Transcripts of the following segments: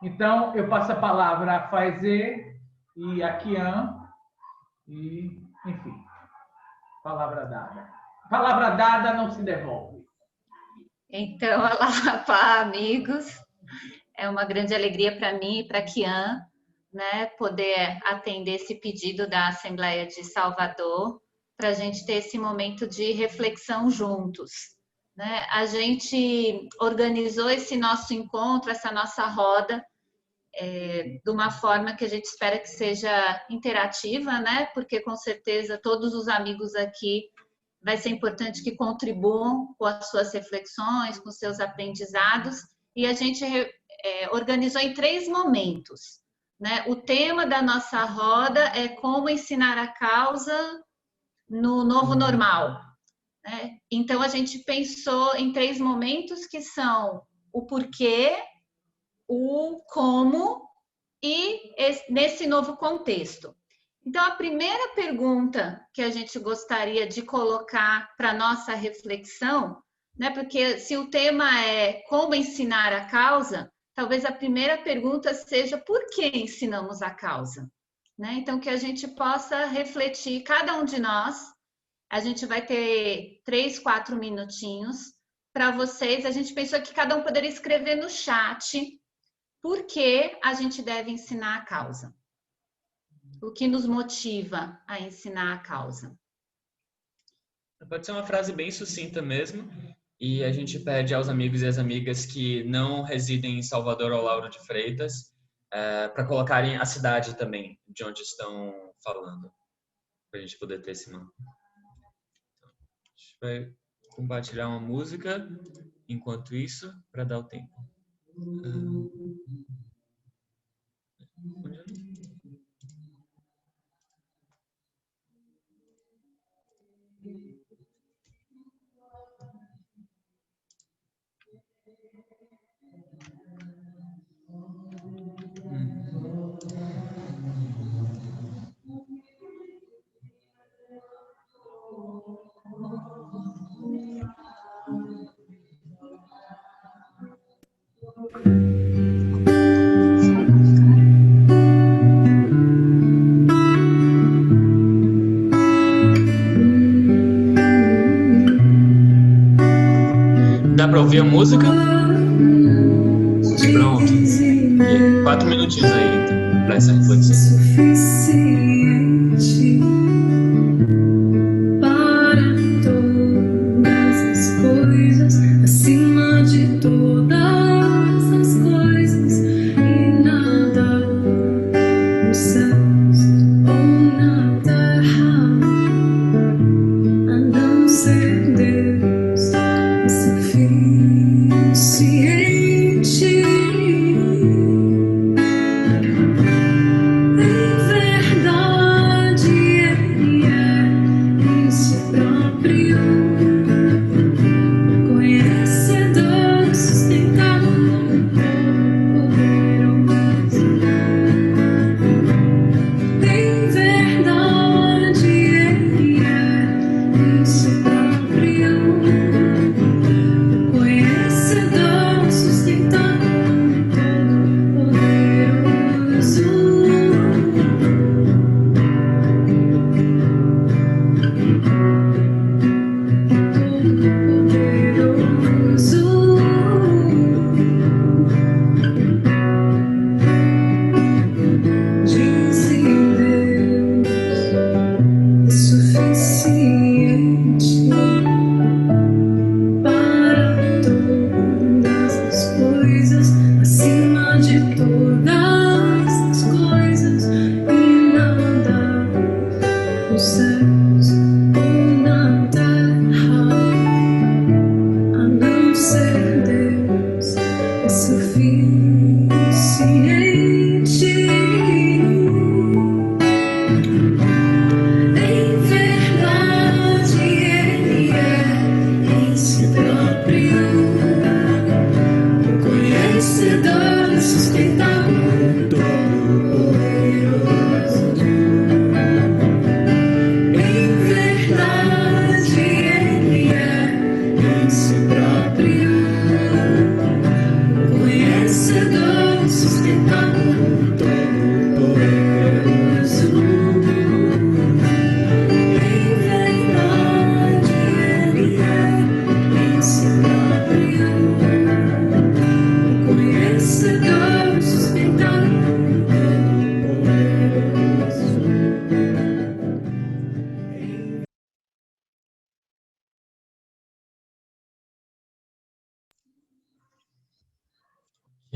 Então, eu passo a palavra a Faizê e a Kian, e, enfim, palavra dada. Palavra dada não se devolve. Então, olá, pá, amigos. É uma grande alegria para mim e para a Kian, né, poder atender esse pedido da Assembleia de Salvador, para a gente ter esse momento de reflexão juntos. Né? A gente organizou esse nosso encontro, essa nossa roda, de uma forma que a gente espera que seja interativa, né? Porque com certeza todos os amigos aqui vai ser importante que contribuam com as suas reflexões, com seus aprendizados, e a gente organizou em 3 momentos. Né? O tema da nossa roda é como ensinar a causa no novo normal. Né? Então, a gente pensou em 3 momentos que são o porquê, o como e nesse novo contexto. Então, a primeira pergunta que a gente gostaria de colocar para nossa reflexão, né, porque se o tema é como ensinar a causa, talvez a primeira pergunta seja por que ensinamos a causa? Né? Então, que a gente possa refletir, cada um de nós, a gente vai ter 3, 4 minutinhos para vocês. A gente pensou que cada um poderia escrever no chat por que a gente deve ensinar a causa. O que nos motiva a ensinar a causa? Pode ser uma frase bem sucinta mesmo. E a gente pede aos amigos e às amigas que não residem em Salvador ou Lauro de Freitas para colocarem a cidade também de onde estão falando, para a gente poder ter esse mapa. Então, a gente vai compartilhar uma música enquanto isso, para dar o tempo. Dá para ouvir a música? Pronto. E 4 minutinhos aí, então, para essa reflexão.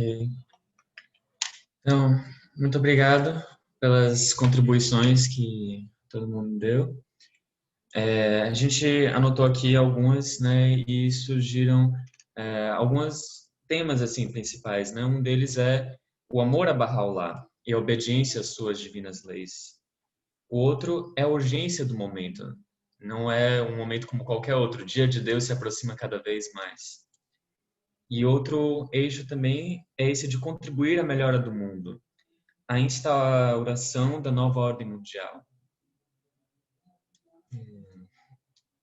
Ok. Então, muito obrigado pelas contribuições que todo mundo deu. A gente anotou aqui algumas, né, e surgiram alguns temas assim principais, né? Um deles é o amor a Bahá'u'lláh e a obediência às suas divinas leis. O outro é a urgência do momento. Não é um momento como qualquer outro. O dia de Deus se aproxima cada vez mais. E outro eixo também é esse de contribuir à melhora do mundo, a instauração da nova ordem mundial.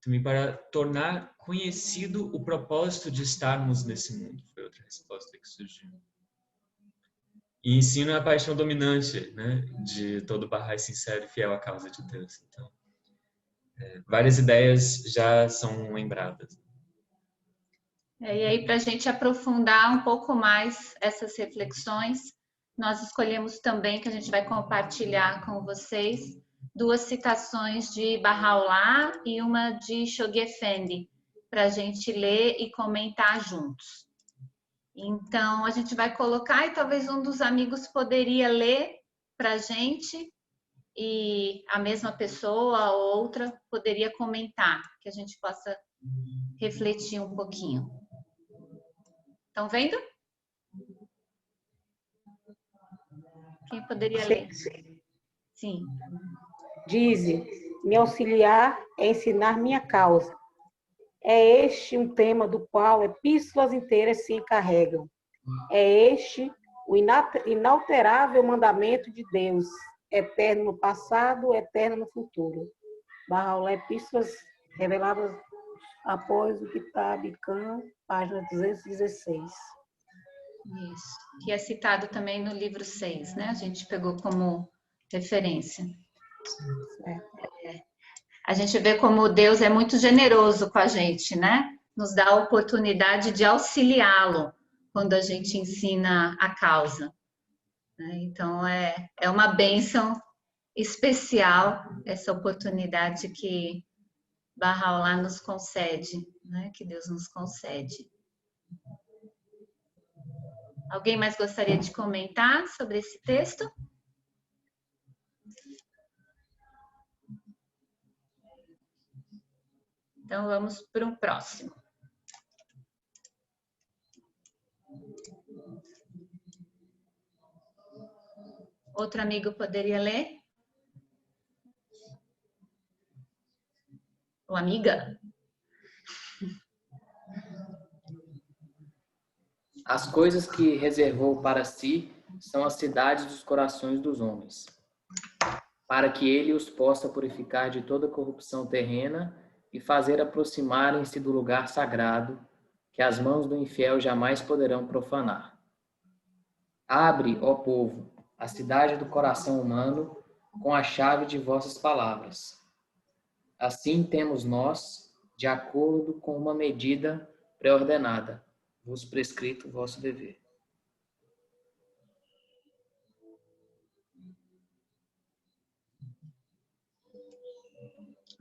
Também para tornar conhecido o propósito de estarmos nesse mundo. Foi outra resposta que surgiu. E ensino é a paixão dominante, né, de todo Bahá'í sincero e fiel à causa de Deus. Então, várias ideias já são lembradas. E aí, para a gente aprofundar um pouco mais essas reflexões, nós escolhemos também, que a gente vai compartilhar com vocês, 2 citações de Bahá'u'lláh e uma de Shoghi Effendi, para a gente ler e comentar juntos. Então, a gente vai colocar e talvez um dos amigos poderia ler para a gente e a mesma pessoa ou outra poderia comentar, que a gente possa refletir um pouquinho. Estão vendo? Quem poderia ler? Sim. Dize, me auxiliar é ensinar minha causa. É este um tema do qual epístolas inteiras se encarregam. É este o inalterável mandamento de Deus, eterno no passado, eterno no futuro. Bahá'u'lláh, Epístolas reveladas após o Kitab Khan, página 216. Isso. Que é citado também no livro 6, né? A gente pegou como referência. A gente vê como Deus é muito generoso com a gente, né? Nos dá a oportunidade de auxiliá-lo quando a gente ensina a causa. Então, é uma bênção especial essa oportunidade que Bahá'u'lláh nos concede, né? Que Deus nos concede. Alguém mais gostaria de comentar sobre esse texto? Então, vamos para um próximo. Outro amigo poderia ler? Ou amiga? As coisas que reservou para si são as cidades dos corações dos homens, para que ele os possa purificar de toda corrupção terrena e fazer aproximarem-se do lugar sagrado, que as mãos do infiel jamais poderão profanar. Abre, ó povo, a cidade do coração humano com a chave de vossas palavras. Assim temos nós, de acordo com uma medida pré-ordenada, vos prescrito o vosso dever.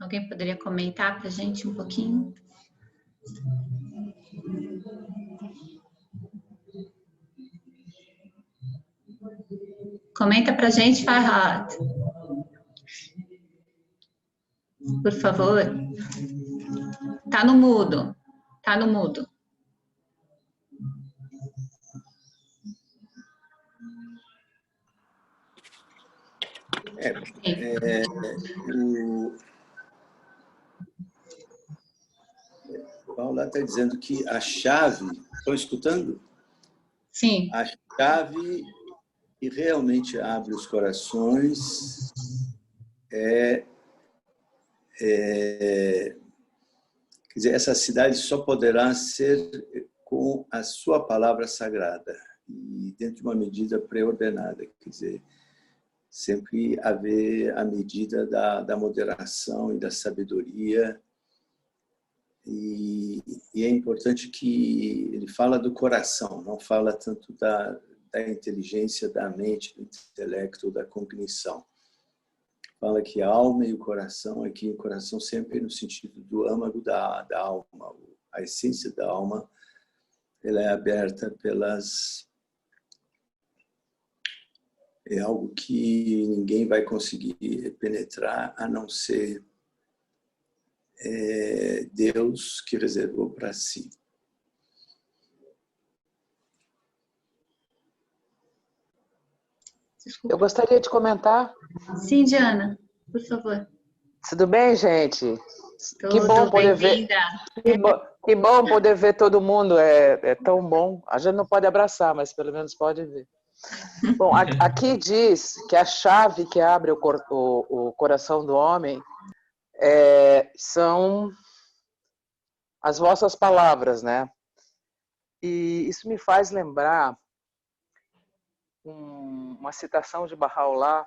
Alguém poderia comentar para a gente um pouquinho? Comenta para a gente, Farhad. Por favor. Tá no mudo. Tá no mudo. O Paulo está dizendo que a chave, estão escutando? Sim. A chave que realmente abre os corações quer dizer, essa cidade só poderá ser com a sua palavra sagrada. e dentro de uma medida pré-ordenada, quer dizer, sempre haver a medida da moderação e da sabedoria. E é importante que ele fala do coração, não fala tanto da inteligência, da mente, do intelecto, da cognição. Fala que a alma e o coração, aqui o coração sempre no sentido do âmago da alma. A essência da alma, ela é aberta é algo que ninguém vai conseguir penetrar, a não ser Deus que reservou para si. Desculpa. Eu gostaria de comentar. Sim, Diana, por favor. Tudo bem, gente? Que bom Tudo, poder ver. bem-vinda. Que bom poder ver todo mundo. É tão bom. A gente não pode abraçar, mas pelo menos pode ver. Bom, aqui diz que a chave que abre o coração do homem são as vossas palavras, né? E isso me faz lembrar uma citação de Baha'u'lláh,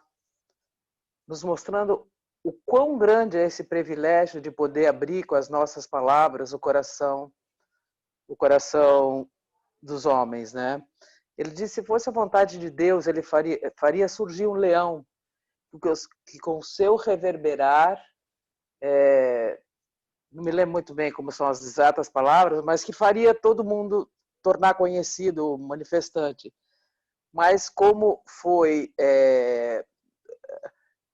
nos mostrando o quão grande é esse privilégio de poder abrir com as nossas palavras o coração dos homens, né? Ele disse, se fosse a vontade de Deus, ele faria surgir um leão que com o seu reverberar, não me lembro muito bem como são as exatas palavras, mas que faria todo mundo tornar conhecido o manifestante. Mas como foi,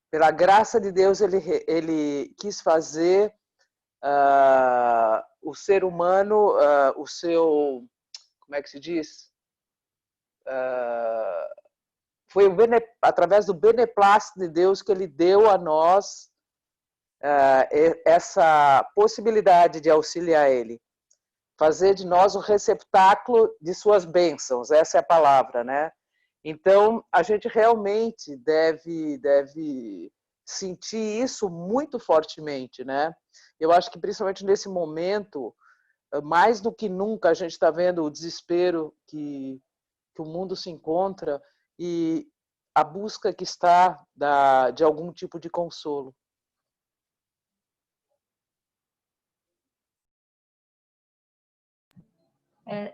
pela graça de Deus, ele quis fazer o ser humano, o seu, como é que se diz? Foi através do beneplácito de Deus que ele deu a nós essa possibilidade de auxiliar ele. Fazer de nós um receptáculo de suas bênçãos, essa é a palavra, né? Então, a gente realmente deve sentir isso muito fortemente, né? Eu acho que principalmente nesse momento, mais do que nunca, a gente está vendo o desespero que o mundo se encontra e a busca que está de algum tipo de consolo.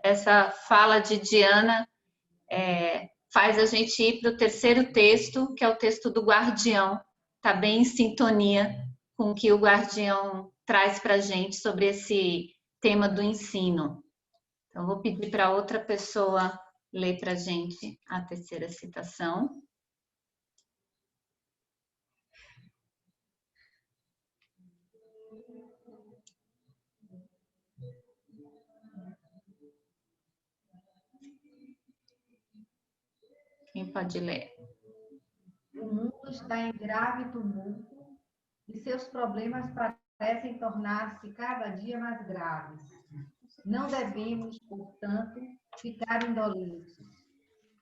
Essa fala de Diana faz a gente ir para o terceiro texto, que é o texto do Guardião. Está bem em sintonia com o que o Guardião traz para a gente sobre esse tema do ensino. Então, vou pedir para outra pessoa ler para a gente a terceira citação. Quem pode ler? O mundo está em grave tumulto e seus problemas parecem tornar-se cada dia mais graves. Não devemos, portanto, ficar indolentes,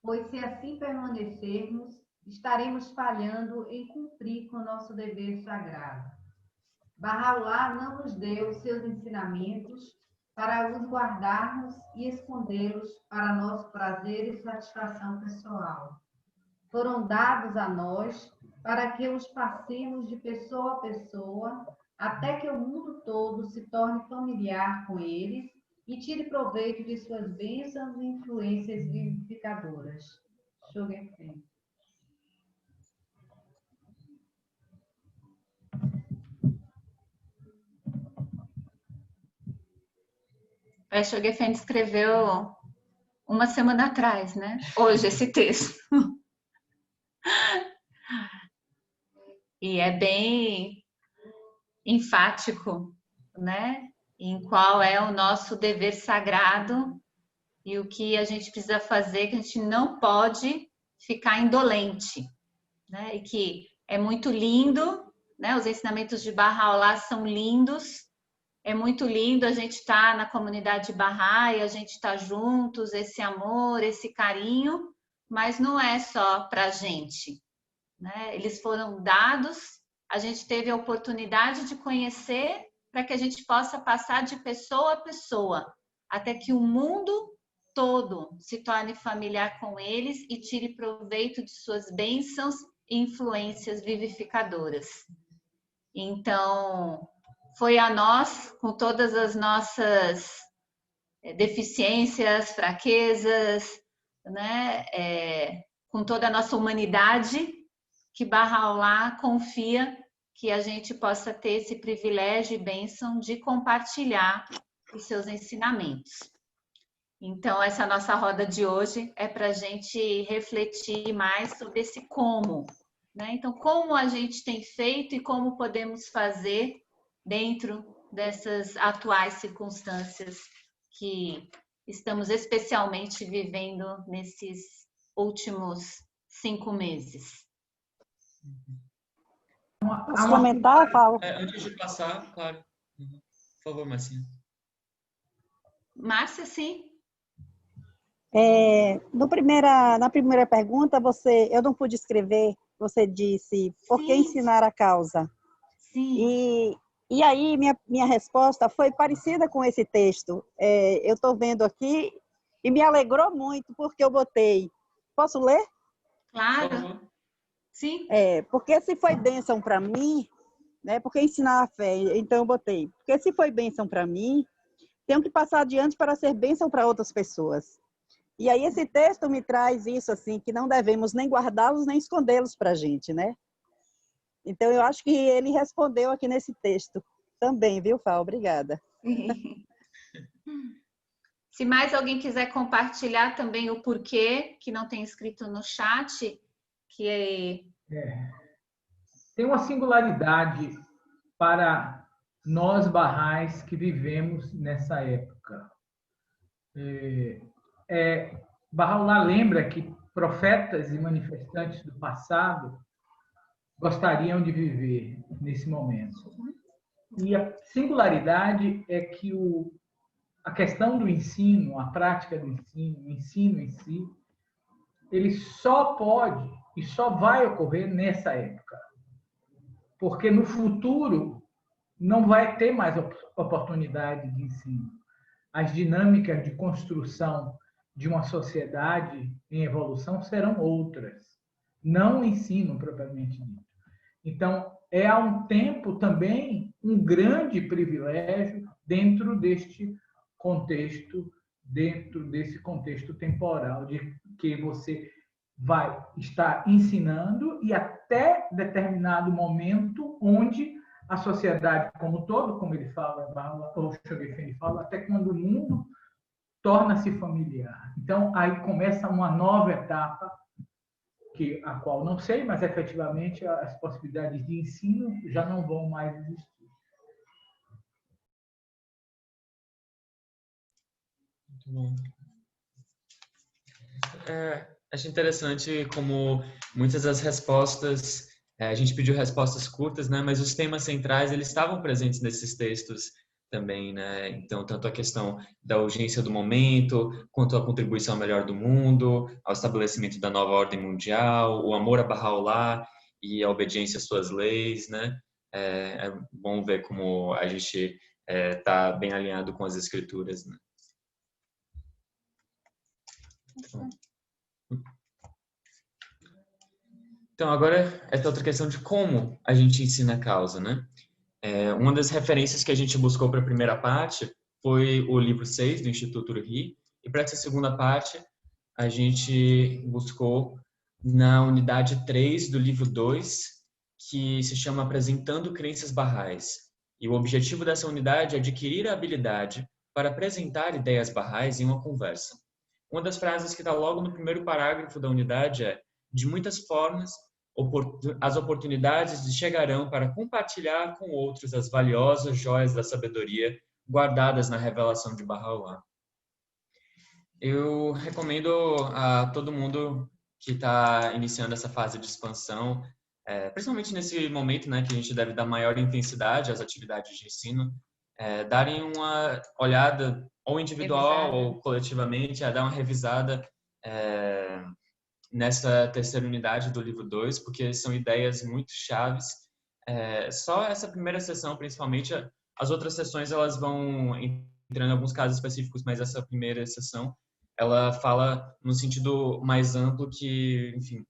pois se assim permanecermos, estaremos falhando em cumprir com nosso dever sagrado. Baha'u'lláh não nos deu seus ensinamentos para os guardarmos e escondê-los para nosso prazer e satisfação pessoal. Foram dados a nós para que os passemos de pessoa a pessoa, até que o mundo todo se torne familiar com eles e tire proveito de suas bênçãos e influências vivificadoras. Shoghen. O Shoghen escreveu uma semana atrás, né? Hoje, esse texto. E é bem enfático, né? Em qual é o nosso dever sagrado e o que a gente precisa fazer, que a gente não pode ficar indolente, né? E que é muito lindo, né? Os ensinamentos de Baha'u'lláh são lindos. É muito lindo a gente estar na comunidade Bahá'í, a gente estar juntos, esse amor, esse carinho, mas não é só para a gente, né? Eles foram dados, a gente teve a oportunidade de conhecer para que a gente possa passar de pessoa a pessoa, até que o mundo todo se torne familiar com eles e tire proveito de suas bênçãos e influências vivificadoras. Então, foi a nós, com todas as nossas deficiências, fraquezas, né, com toda a nossa humanidade, que Bahá'u'lláh confia que a gente possa ter esse privilégio e bênção de compartilhar os seus ensinamentos. Então, essa nossa roda de hoje é para a gente refletir mais sobre esse como, né? Então, como a gente tem feito e como podemos fazer dentro dessas atuais circunstâncias que estamos especialmente vivendo nesses últimos 5 meses. Posso comentar, Paulo? Antes de passar, claro. Por favor, Marcinha. Márcia, sim. Na primeira pergunta, eu não pude escrever, você disse, por que ensinar a causa? Sim. E aí, minha resposta foi parecida com esse texto. Eu estou vendo aqui e me alegrou muito, porque eu botei... Posso ler? Claro. Sim. Porque se foi bênção para mim, né? Porque ensinar a fé, então eu botei. Porque se foi bênção para mim, tenho que passar adiante para ser bênção para outras pessoas. E aí esse texto me traz isso, assim, que não devemos nem guardá-los, nem escondê-los para a gente, né? Então, eu acho que ele respondeu aqui nesse texto também, viu, Fá? Obrigada. Se mais alguém quiser compartilhar também o porquê, que não tem escrito no chat, que tem uma singularidade para nós Baha'is que vivemos nessa época. Bahá'u'lláh lembra que profetas e manifestantes do passado gostariam de viver nesse momento. E a singularidade é que a questão do ensino, a prática do ensino, o ensino em si, ele só pode e só vai ocorrer nessa época. Porque no futuro não vai ter mais oportunidade de ensino. As dinâmicas de construção de uma sociedade em evolução serão outras, não o ensino propriamente dito. Então, há um tempo também um grande privilégio dentro desse contexto temporal, de que você vai estar ensinando e até determinado momento onde a sociedade como um todo, como ele fala, o Shoghi fala, até quando o mundo torna-se familiar. Então, aí começa uma nova etapa, a qual não sei, mas efetivamente as possibilidades de ensino já não vão mais existir. Muito bom. Acho interessante como muitas das respostas, a gente pediu respostas curtas, né? Mas os temas centrais eles estavam presentes nesses textos também, né? Então, tanto a questão da urgência do momento, quanto a contribuição melhor do mundo, ao estabelecimento da nova ordem mundial, o amor a Bahá'u'lláh e a obediência às suas leis, né? É bom ver como a gente está bem alinhado com as escrituras, né? Então, agora, essa outra questão de como a gente ensina a causa, né? Uma das referências que a gente buscou para a primeira parte foi o livro 6 do Instituto Ruhi, e para essa segunda parte, a gente buscou na unidade 3 do livro 2, que se chama Apresentando Crenças Baha'is. E o objetivo dessa unidade é adquirir a habilidade para apresentar ideias Baha'is em uma conversa. Uma das frases que está logo no primeiro parágrafo da unidade é: de muitas formas, as oportunidades chegarão para compartilhar com outros as valiosas joias da sabedoria guardadas na revelação de Bahá'u'lláh. Eu recomendo a todo mundo que está iniciando essa fase de expansão, principalmente nesse momento, né, que a gente deve dar maior intensidade às atividades de ensino, darem uma olhada ou individual ou coletivamente, a dar uma revisada nessa terceira unidade do livro 2, porque são ideias muito chaves. Só essa primeira sessão, principalmente, as outras sessões elas vão entrando em alguns casos específicos, mas essa primeira sessão ela fala no sentido mais amplo que, enfim,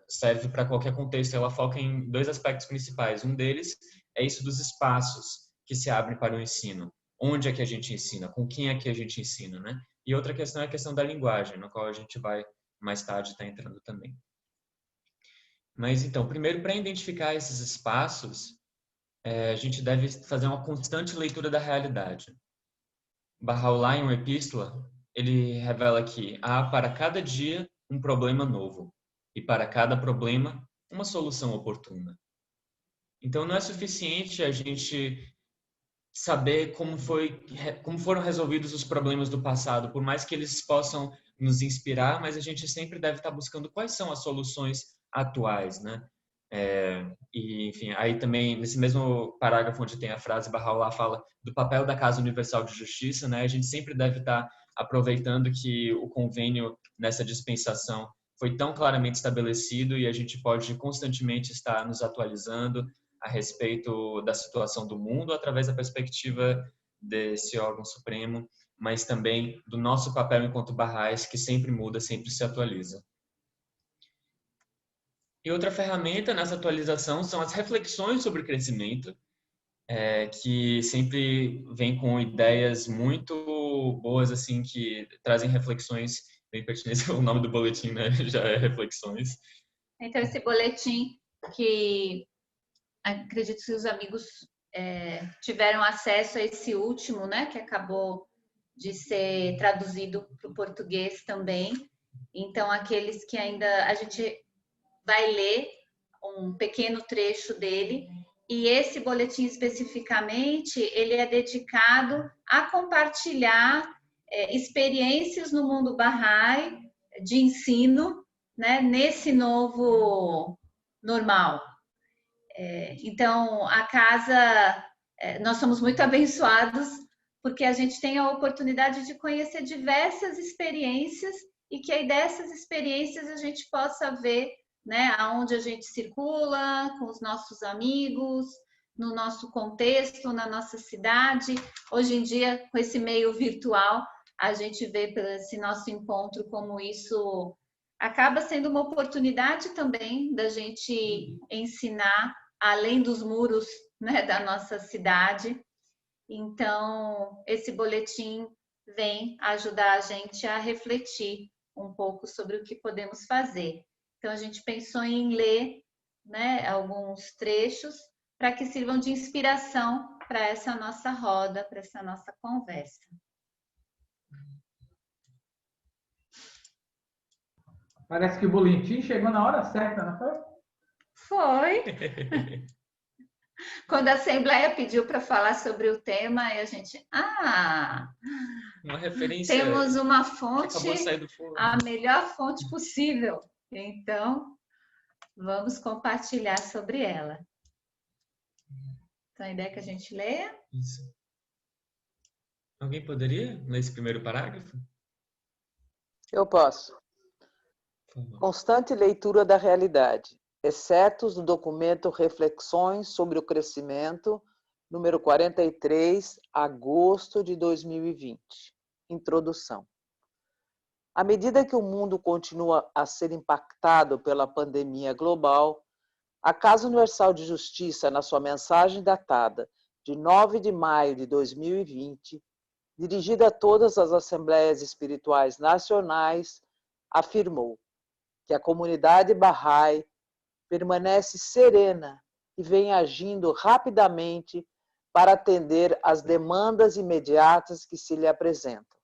serve para qualquer contexto. Ela foca em dois aspectos principais. Um deles é isso dos espaços que se abrem para o ensino. Onde é que a gente ensina? Com quem é que a gente ensina, né? E outra questão é a questão da linguagem, na qual a gente vai mais tarde estar entrando também. Mas então, primeiro, para identificar esses espaços, a gente deve fazer uma constante leitura da realidade. Bahá'u'lláh, em uma epístola, ele revela que há para cada dia um problema novo e para cada problema uma solução oportuna. Então, não é suficiente a gente saber como foram resolvidos os problemas do passado, por mais que eles possam nos inspirar, mas a gente sempre deve estar buscando quais são as soluções atuais, né? E, enfim, aí também, nesse mesmo parágrafo onde tem a frase, Bahá'u'lláh fala do papel da Casa Universal de Justiça, né? A gente sempre deve estar aproveitando que o convênio nessa dispensação foi tão claramente estabelecido e a gente pode constantemente estar nos atualizando a respeito da situação do mundo através da perspectiva desse órgão supremo, mas também do nosso papel enquanto Bahá'ís, que sempre muda, sempre se atualiza. E outra ferramenta nessa atualização são as reflexões sobre crescimento, que sempre vem com ideias muito boas, assim, que trazem reflexões bem pertinentes. O nome do boletim, né, já é Reflexões. Então, esse boletim que acredito que os amigos tiveram acesso a esse último, né, que acabou de ser traduzido para o português também. Então, aqueles que ainda a gente vai ler um pequeno trecho dele, e esse boletim especificamente, ele é dedicado a compartilhar experiências no mundo Bahá'í de ensino, né, nesse novo normal. Então, a casa, nós somos muito abençoados, porque a gente tem a oportunidade de conhecer diversas experiências e que aí dessas experiências a gente possa ver, né, aonde a gente circula com os nossos amigos, no nosso contexto, na nossa cidade. Hoje em dia, com esse meio virtual, a gente vê esse nosso encontro como isso acaba sendo uma oportunidade também da gente ensinar além dos muros, né, da nossa cidade. Então, esse boletim vem ajudar a gente a refletir um pouco sobre o que podemos fazer. Então, a gente pensou em ler, né, alguns trechos para que sirvam de inspiração para essa nossa roda, para essa nossa conversa. Parece que o boletim chegou na hora certa, não foi? Foi. Quando a Assembleia pediu para falar sobre o tema, aí a gente... uma referência. Temos uma fonte, a melhor fonte possível. Então, vamos compartilhar sobre ela. Então, a ideia é que a gente leia? Isso. Alguém poderia ler esse primeiro parágrafo? Eu posso. Constante leitura da realidade, exceto no documento Reflexões sobre o Crescimento, número 43, agosto de 2020. Introdução. À medida que o mundo continua a ser impactado pela pandemia global, a Casa Universal de Justiça, na sua mensagem datada de 9 de maio de 2020, dirigida a todas as Assembleias Espirituais Nacionais, afirmou que a comunidade Bahá'í permanece serena e vem agindo rapidamente para atender às demandas imediatas que se lhe apresentam.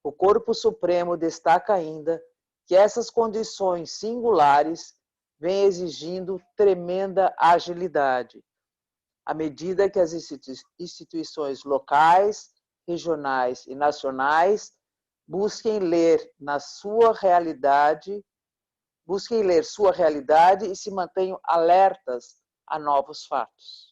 O Corpo Supremo destaca ainda que essas condições singulares vêm exigindo tremenda agilidade, à medida que as instituições locais, regionais e nacionais busquem ler sua realidade e se mantenham alertas a novos fatos.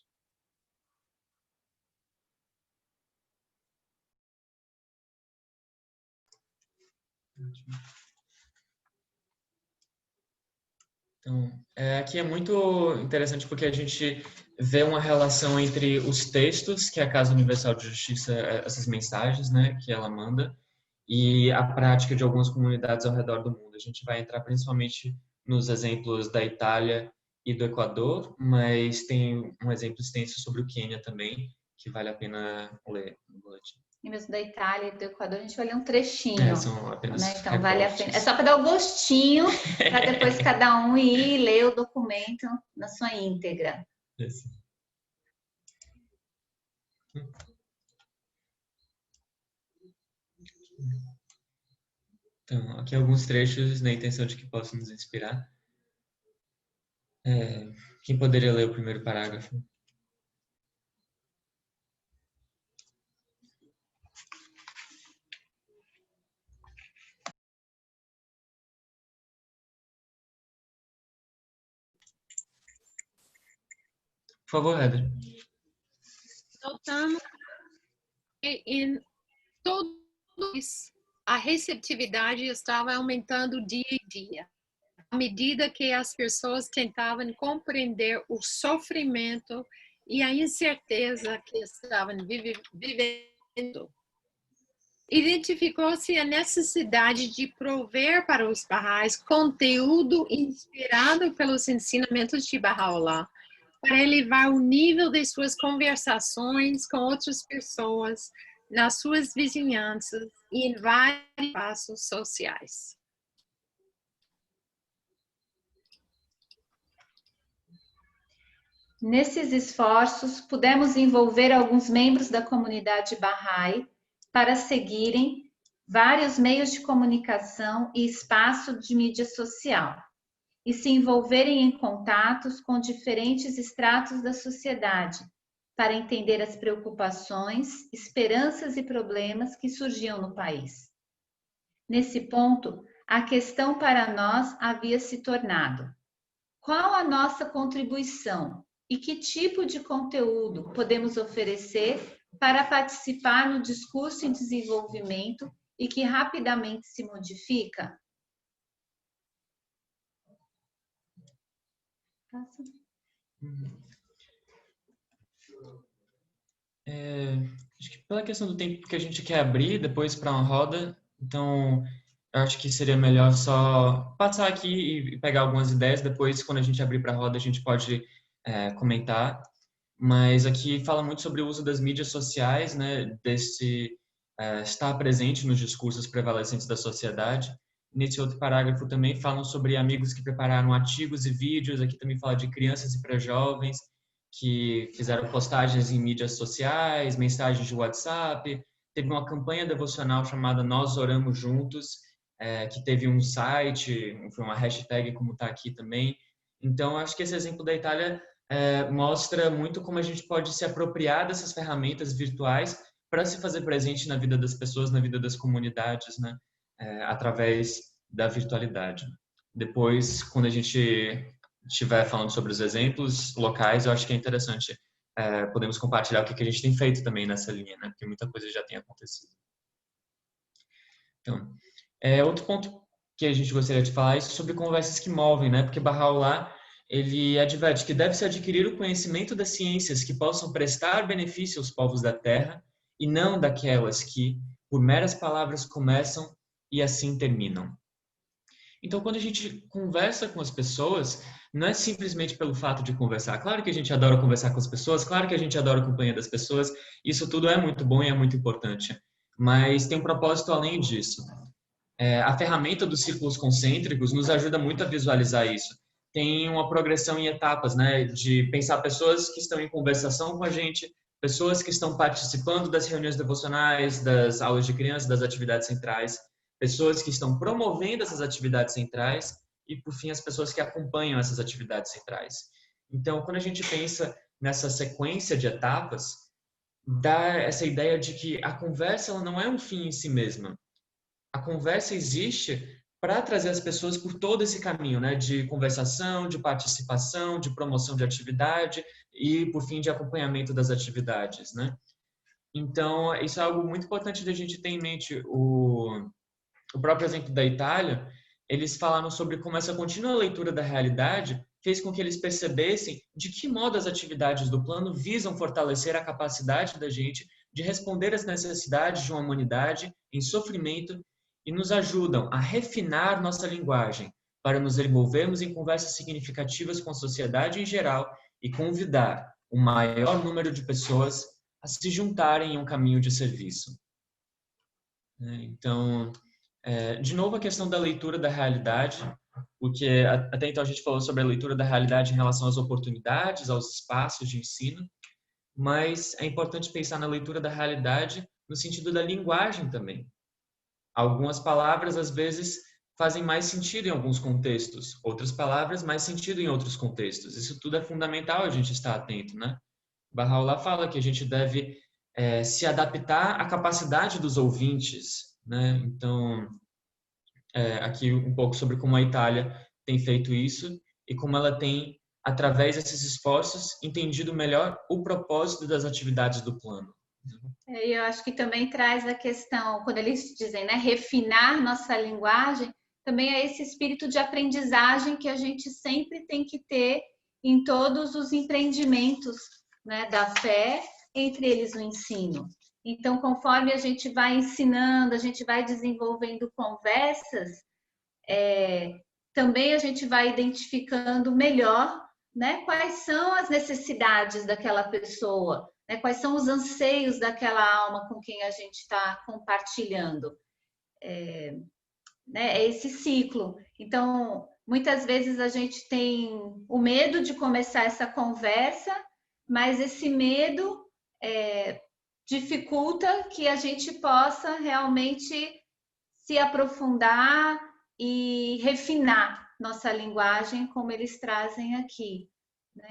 Então, aqui é muito interessante porque a gente vê uma relação entre os textos que a Casa Universal de Justiça, essas mensagens, né, que ela manda, e a prática de algumas comunidades ao redor do mundo. A gente vai entrar principalmente nos exemplos da Itália e do Equador, mas tem um exemplo extenso sobre o Quênia também, que vale a pena ler no boletim. E mesmo da Itália e do Equador, a gente vai ler um trechinho. São apenas então vale a pena. É só para dar o gostinho, para depois cada um ir ler o documento na sua íntegra. Isso. Então, aqui alguns trechos na intenção de que possam nos inspirar. Quem poderia ler o primeiro parágrafo? Por favor, Heather. Notamos que em todo isso a receptividade estava aumentando dia a dia, à medida que as pessoas tentavam compreender o sofrimento e a incerteza que estavam vivendo. Identificou-se a necessidade de prover para os Baha'is conteúdo inspirado pelos ensinamentos de Baha'u'lláh, para elevar o nível de suas conversações com outras pessoas, nas suas vizinhanças e em vários espaços sociais. Nesses esforços, pudemos envolver alguns membros da comunidade Bahá'í para seguirem vários meios de comunicação e espaço de mídia social, e se envolverem em contatos com diferentes estratos da sociedade, para entender as preocupações, esperanças e problemas que surgiam no país. Nesse ponto, a questão para nós havia se tornado: qual a nossa contribuição e que tipo de conteúdo podemos oferecer para participar no discurso em desenvolvimento e que rapidamente se modifica? Acho que pela questão do tempo que a gente quer abrir depois para uma roda, então eu acho que seria melhor só passar aqui e pegar algumas ideias. Depois, quando a gente abrir para a roda, a gente pode comentar. Mas aqui fala muito sobre o uso das mídias sociais, né, estar presente nos discursos prevalecentes da sociedade. Nesse outro parágrafo também falam sobre amigos que prepararam artigos e vídeos. Aqui também fala de crianças e pré-jovens que fizeram postagens em mídias sociais, mensagens de WhatsApp. Teve uma campanha devocional chamada Nós Oramos Juntos, que teve um site, uma hashtag como está aqui também. Então, acho que esse exemplo da Itália mostra muito como a gente pode se apropriar dessas ferramentas virtuais para se fazer presente na vida das pessoas, na vida das comunidades, né? Através da virtualidade. Depois, quando a gente estiver falando sobre os exemplos locais, eu acho que é interessante podemos compartilhar o que a gente tem feito também nessa linha, né? Porque muita coisa já tem acontecido. Então, outro ponto que a gente gostaria de falar é sobre conversas que movem, né? Porque Baha'u'lláh, ele adverte que deve-se adquirir o conhecimento das ciências que possam prestar benefício aos povos da terra e não daquelas que, por meras palavras, começam e assim terminam. Então, quando a gente conversa com as pessoas, não é simplesmente pelo fato de conversar. Claro que a gente adora conversar com as pessoas, claro que a gente adora a companhia das pessoas, isso tudo é muito bom e é muito importante. Mas tem um propósito além disso. A ferramenta dos círculos concêntricos nos ajuda muito a visualizar isso. Tem uma progressão em etapas, né? De pensar pessoas que estão em conversação com a gente, pessoas que estão participando das reuniões devocionais, das aulas de criança, das atividades centrais, pessoas que estão promovendo essas atividades centrais e, por fim, as pessoas que acompanham essas atividades centrais. Então, quando a gente pensa nessa sequência de etapas, dá essa ideia de que a conversa ela não é um fim em si mesma. A conversa existe para trazer as pessoas por todo esse caminho, né, de conversação, de participação, de promoção de atividade e, por fim, de acompanhamento das atividades, né? Então, isso é algo muito importante da gente ter em mente. O próprio exemplo da Itália, eles falaram sobre como essa contínua leitura da realidade fez com que eles percebessem de que modo as atividades do plano visam fortalecer a capacidade da gente de responder às necessidades de uma humanidade em sofrimento e nos ajudam a refinar nossa linguagem para nos envolvermos em conversas significativas com a sociedade em geral e convidar o maior número de pessoas a se juntarem em um caminho de serviço. Então, de novo, a questão da leitura da realidade, porque até então a gente falou sobre a leitura da realidade em relação às oportunidades, aos espaços de ensino, mas é importante pensar na leitura da realidade no sentido da linguagem também. Algumas palavras, às vezes, fazem mais sentido em alguns contextos, outras palavras mais sentido em outros contextos. Isso tudo é fundamental a gente estar atento, né? Baha'u'lláh fala que a gente deve se adaptar à capacidade dos ouvintes, né? Então, aqui um pouco sobre como a Itália tem feito isso e como ela tem, através desses esforços, entendido melhor o propósito das atividades do plano. Eu acho que também traz a questão, quando eles dizem, né, refinar nossa linguagem, também é esse espírito de aprendizagem que a gente sempre tem que ter em todos os empreendimentos, né, da fé, entre eles o ensino. Então, conforme a gente vai ensinando, a gente vai desenvolvendo conversas, também a gente vai identificando melhor, né, quais são as necessidades daquela pessoa, né, quais são os anseios daquela alma com quem a gente está compartilhando. É esse ciclo. Então, muitas vezes a gente tem o medo de começar essa conversa, mas esse medo dificulta que a gente possa realmente se aprofundar e refinar nossa linguagem, como eles trazem aqui.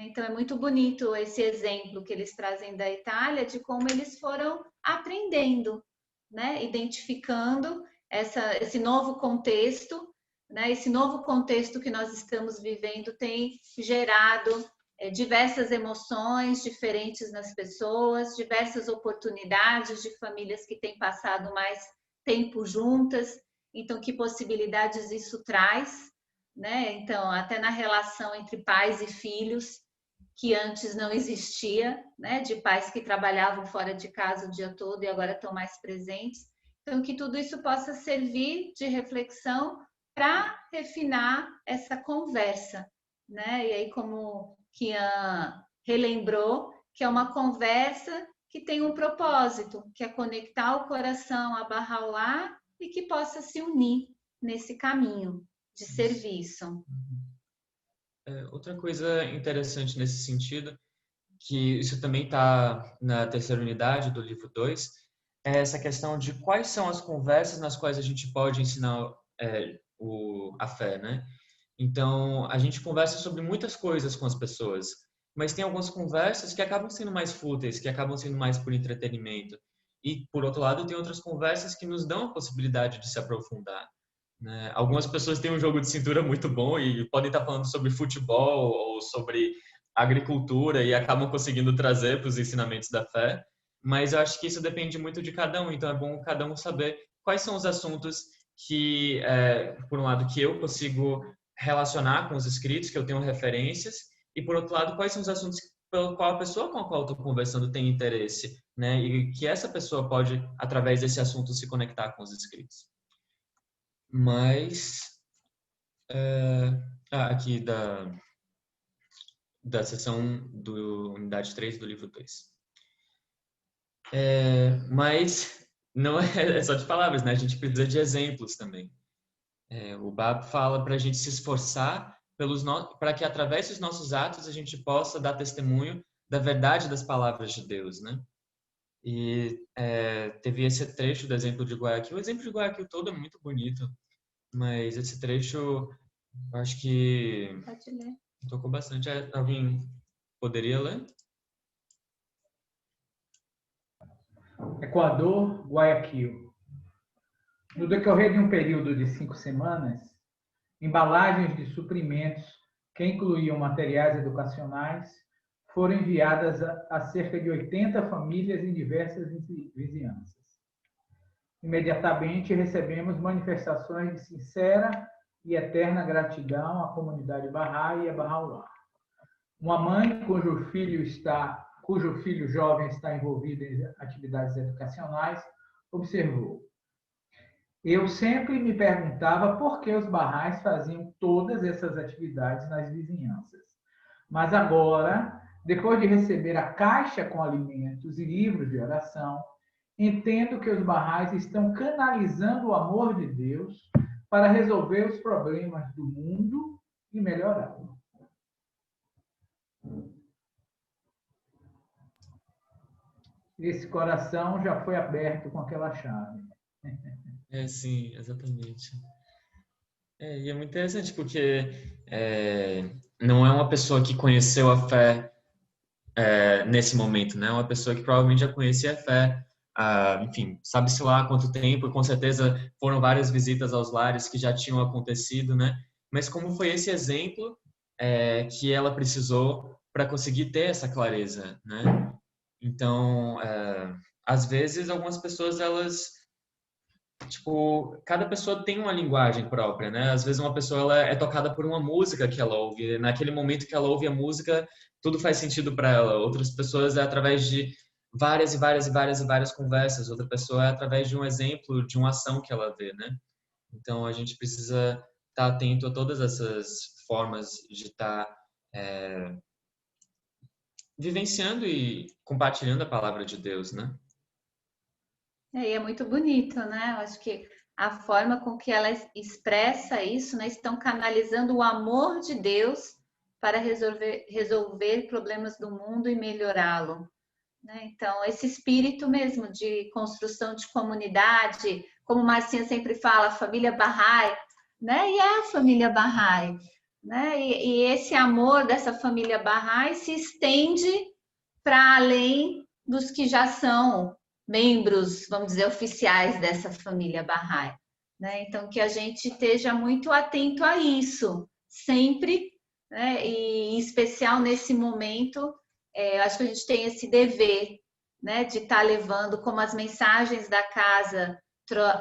Então, é muito bonito esse exemplo que eles trazem da Itália, de como eles foram aprendendo, né? Identificando esse novo contexto, né? Esse novo contexto que nós estamos vivendo tem gerado diversas emoções diferentes nas pessoas, diversas oportunidades de famílias que têm passado mais tempo juntas. Então, que possibilidades isso traz, né? Então, até na relação entre pais e filhos, que antes não existia, né? De pais que trabalhavam fora de casa o dia todo e agora estão mais presentes. Então, que tudo isso possa servir de reflexão para refinar essa conversa, né? E aí, como Kian relembrou, que é uma conversa que tem um propósito, que é conectar o coração a Baha'u'lláh e que possa se unir nesse caminho de serviço. Outra coisa interessante nesse sentido, que isso também está na terceira unidade do livro 2, é essa questão de quais são as conversas nas quais a gente pode ensinar a fé, né? Então, a gente conversa sobre muitas coisas com as pessoas, mas tem algumas conversas que acabam sendo mais fúteis, que acabam sendo mais por entretenimento. E, por outro lado, tem outras conversas que nos dão a possibilidade de se aprofundar, né? Algumas pessoas têm um jogo de cintura muito bom e podem estar falando sobre futebol ou sobre agricultura e acabam conseguindo trazer para os ensinamentos da fé, mas eu acho que isso depende muito de cada um, então é bom cada um saber quais são os assuntos que, por um lado, que eu consigo relacionar com os escritos, que eu tenho referências, e por outro lado, quais são os assuntos pelo qual a pessoa com a qual eu estou conversando tem interesse, né? E que essa pessoa pode, através desse assunto, se conectar com os escritos. Mas, aqui da seção do unidade 3 do livro 2. Mas não é só de palavras, né? A gente precisa de exemplos também. O Bab fala para a gente se esforçar para que através dos nossos atos a gente possa dar testemunho da verdade das palavras de Deus, né? E teve esse trecho do exemplo de Guayaquil. O exemplo de Guayaquil todo é muito bonito, mas esse trecho eu acho que tocou bastante. Alguém poderia ler? Equador, Guayaquil. No decorrer de um período de 5 semanas, embalagens de suprimentos, que incluíam materiais educacionais, foram enviadas a cerca de 80 famílias em diversas vizinhanças. Imediatamente recebemos manifestações de sincera e eterna gratidão à comunidade Bahá'í e a Baha'u'lláh. Uma mãe cujo filho está cujo filho jovem está envolvido em atividades educacionais, observou: eu sempre me perguntava por que os Barrais faziam todas essas atividades nas vizinhanças. Mas agora, depois de receber a caixa com alimentos e livros de oração, entendo que os Barrais estão canalizando o amor de Deus para resolver os problemas do mundo e melhorá-lo. Esse coração já foi aberto com aquela chave. Sim, exatamente. E é muito interessante porque não é uma pessoa que conheceu a fé nesse momento, né? É uma pessoa que provavelmente já conhecia a fé, enfim, sabe-se lá há quanto tempo, e com certeza foram várias visitas aos lares que já tinham acontecido, né? Mas como foi esse exemplo que ela precisou para conseguir ter essa clareza, né? Então, às vezes, algumas pessoas, elas, tipo, cada pessoa tem uma linguagem própria, né? Às vezes uma pessoa ela é tocada por uma música que ela ouve, naquele momento que ela ouve a música, tudo faz sentido para ela. Outras pessoas é através de várias e várias e várias e várias conversas. Outra pessoa é através de um exemplo, de uma ação que ela vê, né? Então, a gente precisa estar atento a todas essas formas de estar vivenciando e compartilhando a palavra de Deus, né? E é muito bonito, né? Eu acho que a forma com que ela expressa isso, né? Estão canalizando o amor de Deus para resolver problemas do mundo e melhorá-lo, né? Então, esse espírito mesmo de construção de comunidade, como Marcinha sempre fala, a família Bahá'í, né? E é a família Bahá'í, né? E esse amor dessa família Bahá'í se estende para além dos que já são membros, vamos dizer, oficiais dessa família Bahá'í, né? Então, que a gente esteja muito atento a isso, sempre, né? E em especial nesse momento, eu acho que a gente tem esse dever, né? De estar levando, como as mensagens da casa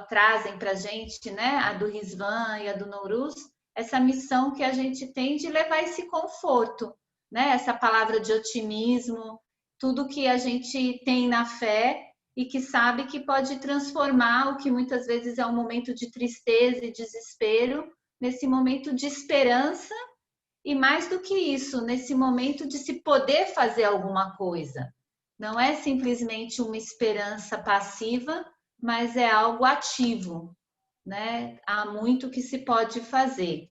trazem para a gente, né? A do Rizvan e a do Nouruz, essa missão que a gente tem de levar esse conforto, né? Essa palavra de otimismo, tudo que a gente tem na fé e que sabe que pode transformar o que muitas vezes é um momento de tristeza e desespero, nesse momento de esperança e, mais do que isso, nesse momento de se poder fazer alguma coisa. Não é simplesmente uma esperança passiva, mas é algo ativo, né? Há muito que se pode fazer.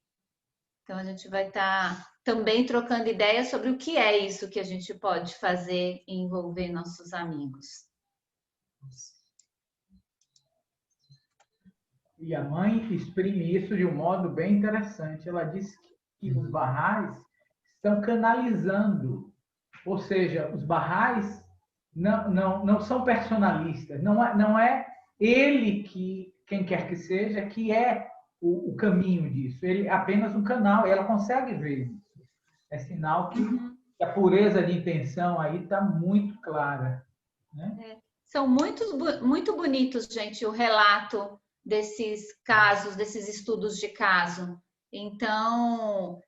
Então, a gente vai estar também trocando ideias sobre o que é isso que a gente pode fazer e envolver nossos amigos. E a mãe exprime isso de um modo bem interessante. Ela diz que os Bahá'ís estão canalizando, ou seja, os Bahá'ís não são personalistas, não é ele que, quem quer que seja, que é o caminho disso. Ele é apenas um canal, e ela consegue ver isso. É sinal que a pureza de intenção aí está muito clara, né? São muito bonitos, gente, o relato desses casos, desses estudos de caso. Então,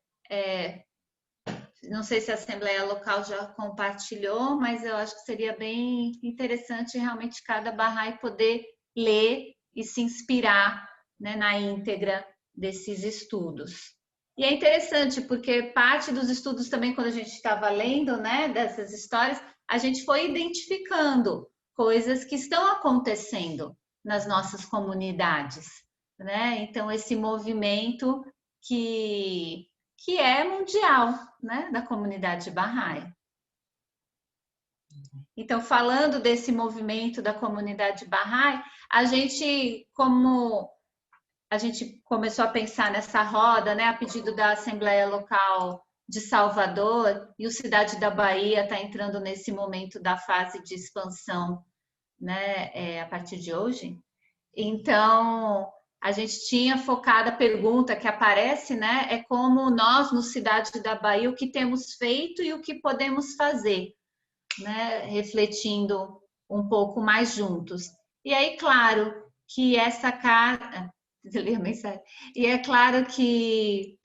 não sei se a Assembleia Local já compartilhou, mas eu acho que seria bem interessante realmente cada Bahá'í poder ler e se inspirar, né, na íntegra desses estudos. E é interessante porque parte dos estudos também, quando a gente estava lendo, né, dessas histórias, a gente foi identificando coisas que estão acontecendo nas nossas comunidades, né? Então, esse movimento que é mundial, né, da comunidade Bahá'í. Então, falando desse movimento da comunidade Bahá'í, como a gente começou a pensar nessa roda, né, a pedido da Assembleia Local de Salvador, e o Cidade da Bahia está entrando nesse momento da fase de expansão, né, a partir de hoje. Então, a gente tinha focado, a pergunta que aparece, né, é como nós, no Cidade da Bahia, o que temos feito e o que podemos fazer, né, refletindo um pouco mais juntos. E aí, claro, que essa carta... E é claro que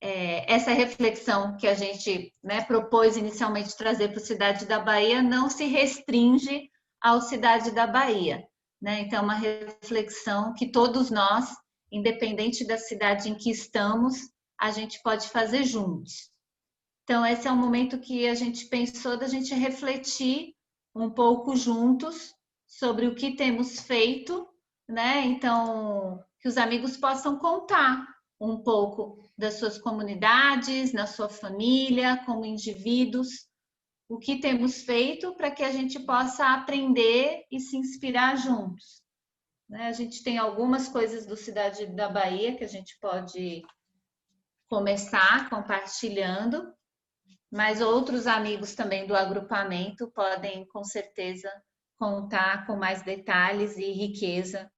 essa reflexão que a gente, né, propôs inicialmente trazer para a Cidade da Bahia não se restringe ao Cidade da Bahia, né? Então, uma reflexão que todos nós, independente da cidade em que estamos, a gente pode fazer juntos. Então, esse é um momento que a gente pensou da gente refletir um pouco juntos sobre o que temos feito, né? Então, que os amigos possam contar um pouco das suas comunidades, na sua família, como indivíduos, o que temos feito para que a gente possa aprender e se inspirar juntos. Né? A gente tem algumas coisas do Cidade da Bahia que a gente pode começar compartilhando, mas outros amigos também do agrupamento podem, com certeza, contar com mais detalhes e riqueza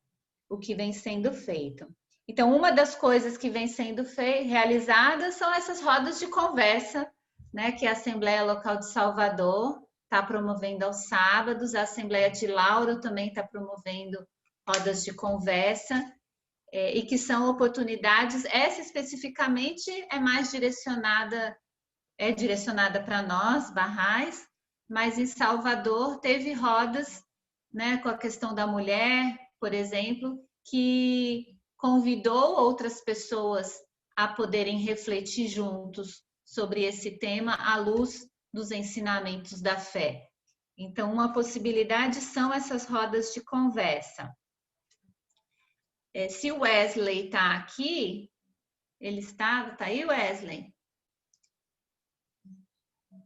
o que vem sendo feito. Então, uma das coisas que vem sendo realizadas são essas rodas de conversa, né, que a Assembleia Local de Salvador está promovendo aos sábados, a Assembleia de Lauro também está promovendo rodas de conversa, e que são oportunidades, essa especificamente é mais direcionada para nós, Barrais, mas em Salvador teve rodas, né, com a questão da mulher, por exemplo, que convidou outras pessoas a poderem refletir juntos sobre esse tema à luz dos ensinamentos da fé. Então, uma possibilidade são essas rodas de conversa. Se o Wesley está aqui, ele está aí, Wesley?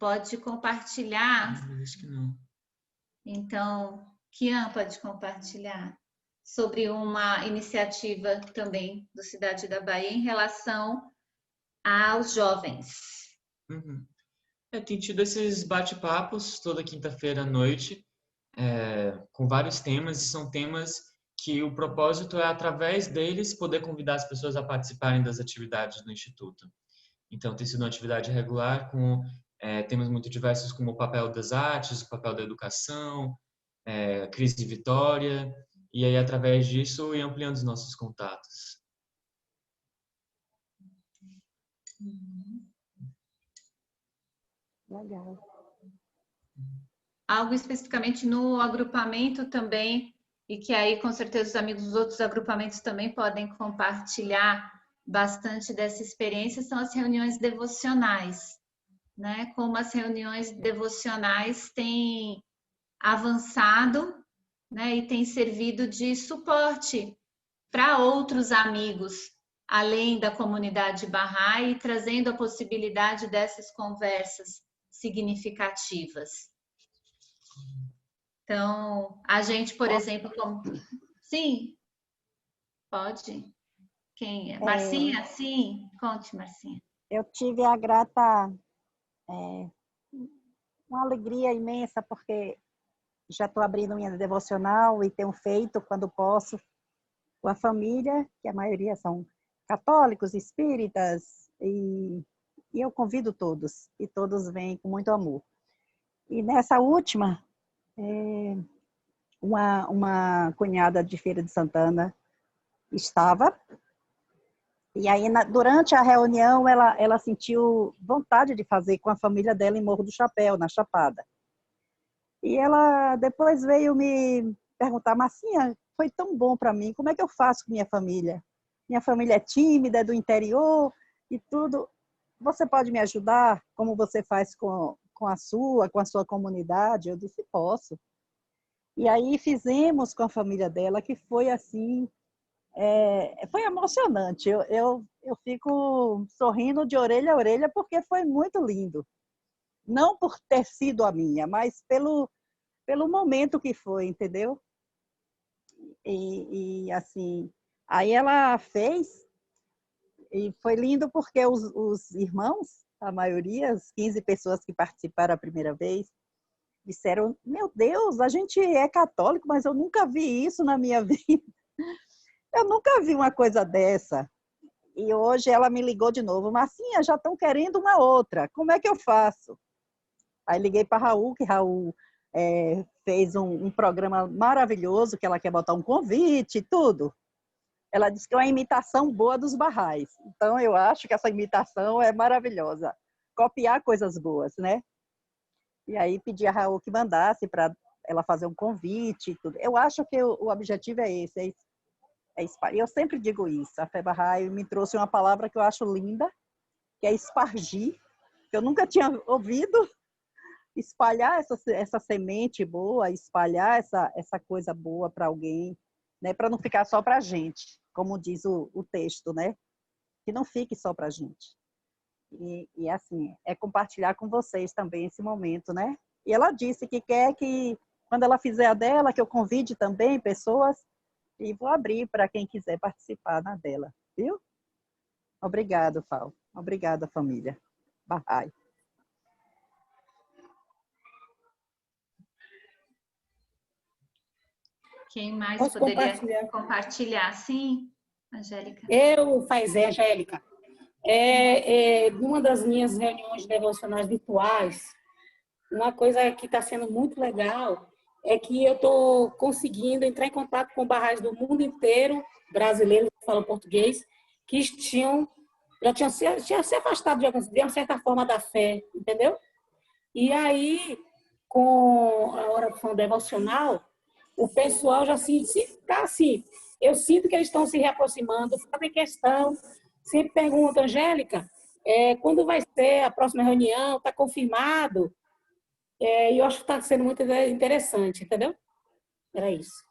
Pode compartilhar? Acho que não. Então, Kian pode compartilhar sobre uma iniciativa também do Cidade da Bahia em relação aos jovens. Uhum. Tem tido esses bate-papos toda quinta-feira à noite, com vários temas, e são temas que o propósito é, através deles, poder convidar as pessoas a participarem das atividades do Instituto. Então, tem sido uma atividade regular com temas muito diversos, como o papel das artes, o papel da educação, crise de Vitória, e aí, através disso, ir ampliando os nossos contatos. Legal. Algo especificamente no agrupamento também, e que aí, com certeza, os amigos dos outros agrupamentos também podem compartilhar bastante dessa experiência, são as reuniões devocionais, né? Como as reuniões devocionais têm avançado, né, e tem servido de suporte para outros amigos, além da comunidade Bahá'í, trazendo a possibilidade dessas conversas significativas. Então, a gente, por exemplo, como... Sim, pode. Quem é? Marcinha? Sim, conte, Marcinha. Eu tive a grata, uma alegria imensa, porque já estou abrindo minha devocional e tenho feito, quando posso, com a família, que a maioria são católicos, espíritas, e eu convido todos, e todos vêm com muito amor. E nessa última, uma cunhada de Feira de Santana estava, e aí durante a reunião ela sentiu vontade de fazer com a família dela em Morro do Chapéu, na Chapada. E ela depois veio me perguntar: Marcinha, foi tão bom para mim, como é que eu faço com minha família? Minha família é tímida, é do interior e tudo. Você pode me ajudar? Como você faz com a sua comunidade? Eu disse: posso. E aí fizemos com a família dela, que foi assim, foi emocionante. Eu fico sorrindo de orelha a orelha, porque foi muito lindo. Não por ter sido a minha, mas pelo momento que foi, entendeu? E assim, aí ela fez, e foi lindo porque os irmãos, a maioria, as 15 pessoas que participaram a primeira vez, disseram: meu Deus, a gente é católico, mas eu nunca vi isso na minha vida. Eu nunca vi uma coisa dessa. E hoje ela me ligou de novo: Marcinha, já estão querendo uma outra, como é que eu faço? Aí liguei para Raul, que Raul fez um programa maravilhoso, que ela quer botar um convite e tudo. Ela disse que é uma imitação boa dos Bahais. Então, eu acho que essa imitação é maravilhosa. Copiar coisas boas, né? E aí pedi a Raul que mandasse para ela fazer um convite e tudo. Eu acho que o objetivo é esse, eu sempre digo isso. A Fé Bahá'í me trouxe uma palavra que eu acho linda, que é espargir, que eu nunca tinha ouvido. Espalhar essa semente boa, espalhar essa coisa boa para alguém, né? Para não ficar só para a gente, como diz o texto, né? Que não fique só para a gente. E assim, é compartilhar com vocês também esse momento, né? E ela disse que quer que, quando ela fizer a dela, que eu convide também pessoas, e vou abrir para quem quiser participar na dela, viu? Obrigado, Paulo. Obrigada, família. Bahá'í. Quem mais Posso poderia compartilhar? Sim, Angélica. Angélica. Numa das minhas reuniões devocionais virtuais, uma coisa que está sendo muito legal é que eu estou conseguindo entrar em contato com barrais do mundo inteiro, brasileiros que falam português, que já tinham se afastado de uma certa forma da fé, entendeu? E aí, com a oração devocional, o pessoal já está assim. Eu sinto que eles estão se reaproximando, fazem questão, sempre perguntam, Angélica, quando vai ser a próxima reunião? Está confirmado? E eu acho que está sendo muito interessante, entendeu? Era isso.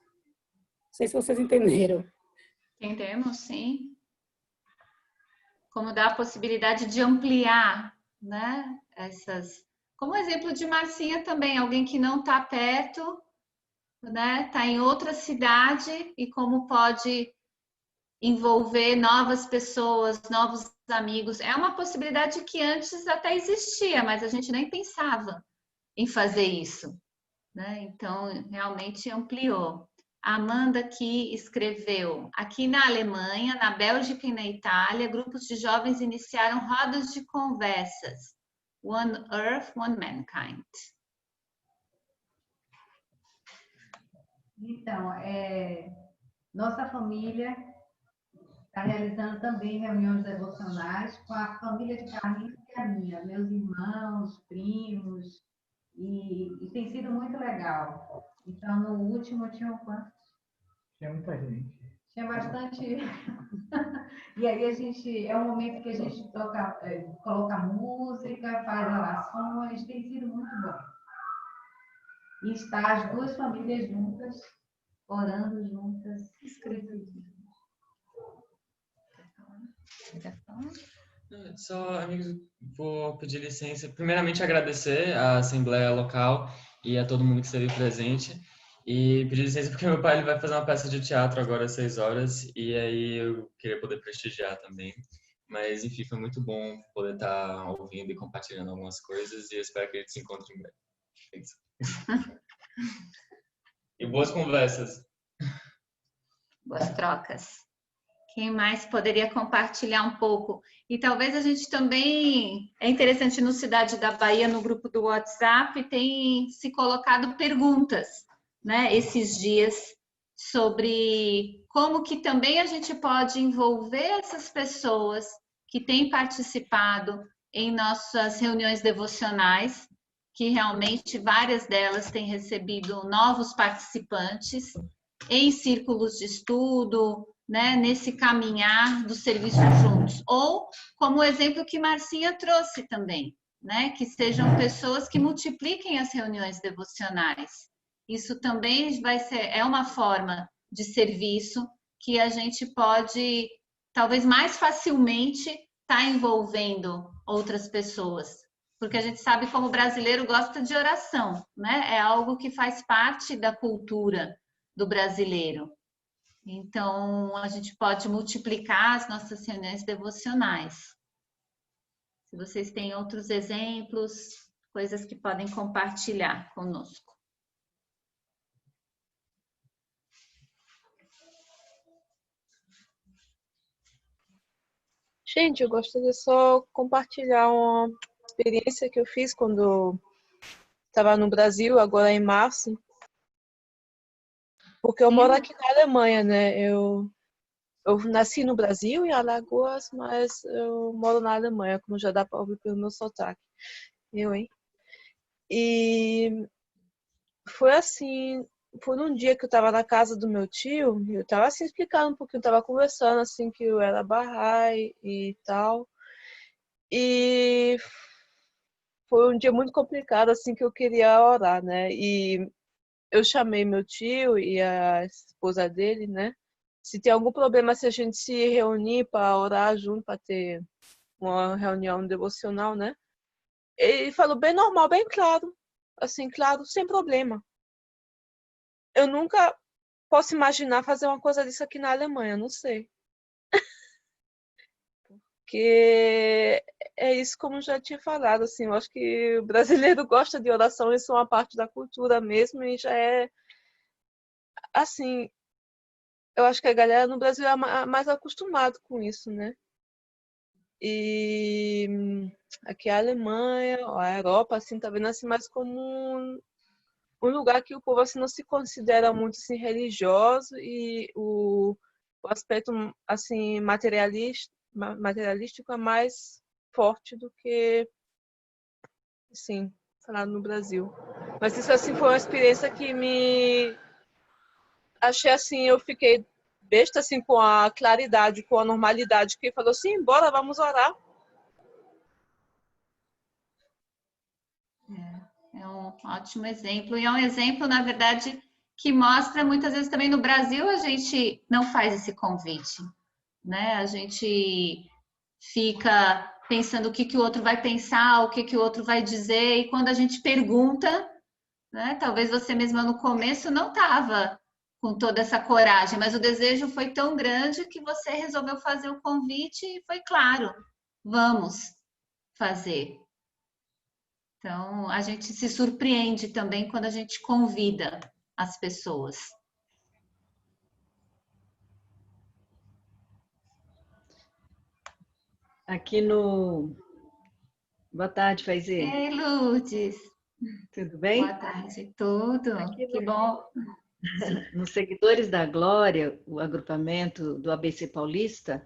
Não sei se vocês entenderam. Entendemos, sim. Como dá a possibilidade de ampliar, né? Como exemplo de Marcinha também, alguém que não está perto, né? Está em outra cidade e como pode envolver novas pessoas, novos amigos. É uma possibilidade que antes até existia, mas a gente nem pensava em fazer isso, né? Então, realmente ampliou. A Amanda aqui escreveu, aqui na Alemanha, na Bélgica e na Itália, grupos de jovens iniciaram rodas de conversas. One Earth, One Mankind. Então, nossa família está realizando também reuniões devocionais com a família de Carlinhos e a minha, meus irmãos, primos, e tem sido muito legal. Então, no último tinha quantos? Tinha muita gente. Tinha bastante. E aí é um momento que a gente coloca música, faz orações, tem sido muito bom. E está as duas famílias juntas, orando juntas, escrevendo. Só, amigos, vou pedir licença. Primeiramente, agradecer à Assembleia Local e a todo mundo que esteve presente. E pedir licença porque meu pai ele vai fazer uma peça de teatro agora às 6 horas. E aí eu queria poder prestigiar também. Mas, enfim, foi muito bom poder estar ouvindo e compartilhando algumas coisas. E eu espero que a gente se encontre em breve. É isso. E boas conversas. Boas trocas. Quem mais poderia compartilhar um pouco? E talvez a gente também, é interessante no Cidade da Bahia, no grupo do WhatsApp, tem se colocado perguntas, né, esses dias, sobre como que também a gente pode envolver essas pessoas que têm participado em nossas reuniões devocionais, que realmente várias delas têm recebido novos participantes em círculos de estudo, né, nesse caminhar do serviço juntos. Ou, como o exemplo que Marcinha trouxe também, né, que sejam pessoas que multipliquem as reuniões devocionais. Isso também é uma forma de serviço que a gente pode, talvez mais facilmente, estar envolvendo outras pessoas. Porque a gente sabe como o brasileiro gosta de oração, né? É algo que faz parte da cultura do brasileiro. Então, a gente pode multiplicar as nossas reuniões devocionais. Se vocês têm outros exemplos, coisas que podem compartilhar conosco. Gente, eu gostaria só compartilhar uma experiência que eu fiz quando estava no Brasil, agora em março. Porque eu moro aqui na Alemanha, né? Eu eu nasci no Brasil, em Alagoas, mas eu moro na Alemanha, como já dá para ouvir pelo meu sotaque. Eu, hein? E foi assim, foi num dia que eu estava na casa do meu tio, eu estava assim explicando um pouquinho, estava conversando assim que eu era Bahá'í e tal. E foi um dia muito complicado assim que eu queria orar, né? E eu chamei meu tio e a esposa dele, né? Se tem algum problema, se a gente se reunir para orar junto, para ter uma reunião devocional, né? Ele falou bem normal, bem claro, assim, claro, sem problema. Eu nunca posso imaginar fazer uma coisa disso aqui na Alemanha, não sei. Porque é isso, como eu já tinha falado, assim, eu acho que o brasileiro gosta de oração, isso é uma parte da cultura mesmo, e já é, assim, eu acho que a galera no Brasil é mais acostumado com isso, né? E aqui a Alemanha, a Europa, assim, tá vendo assim mais como um lugar que o povo assim não se considera muito assim religioso e o aspecto assim materialístico é mais forte do que assim falado no Brasil. Mas isso assim foi uma experiência que me achei assim, eu fiquei besta assim com a claridade, com a normalidade que falou assim, bora, vamos orar. É um ótimo exemplo. E é um exemplo, na verdade, que mostra muitas vezes também no Brasil a gente não faz esse convite, né? A gente fica pensando o que, que o outro vai pensar, o que, que o outro vai dizer, e quando a gente pergunta, né? Talvez você mesma no começo não estava com toda essa coragem, mas o desejo foi tão grande que você resolveu fazer o convite e foi claro, vamos fazer. Então, a gente se surpreende também quando a gente convida as pessoas. Aqui no... Boa tarde, Faizê. Ei, Lourdes. Tudo bem? Boa tarde, tudo. Que bom. Nos Seguidores da Glória, o agrupamento do ABC Paulista,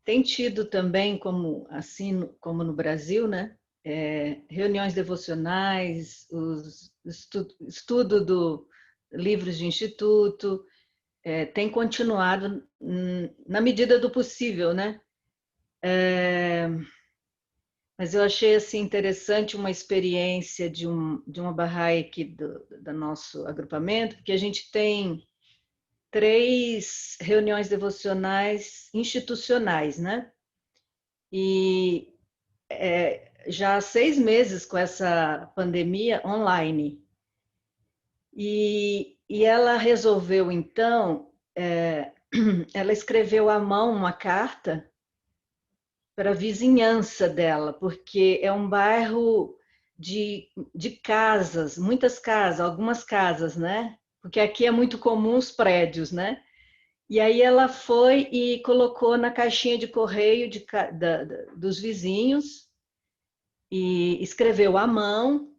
tem tido também, como assim como no Brasil, né? Reuniões devocionais, estudo do livros de instituto, tem continuado na medida do possível, né? Mas eu achei assim interessante uma experiência de uma Bahá'í aqui do nosso agrupamento, porque a gente tem 3 reuniões devocionais institucionais, né? E já há 6 meses com essa pandemia online. E ela resolveu, então, ela escreveu à mão uma carta para a vizinhança dela, porque é um bairro de casas, muitas casas, algumas casas, né? Porque aqui é muito comum os prédios, né? E aí ela foi e colocou na caixinha de correio dos vizinhos e escreveu à mão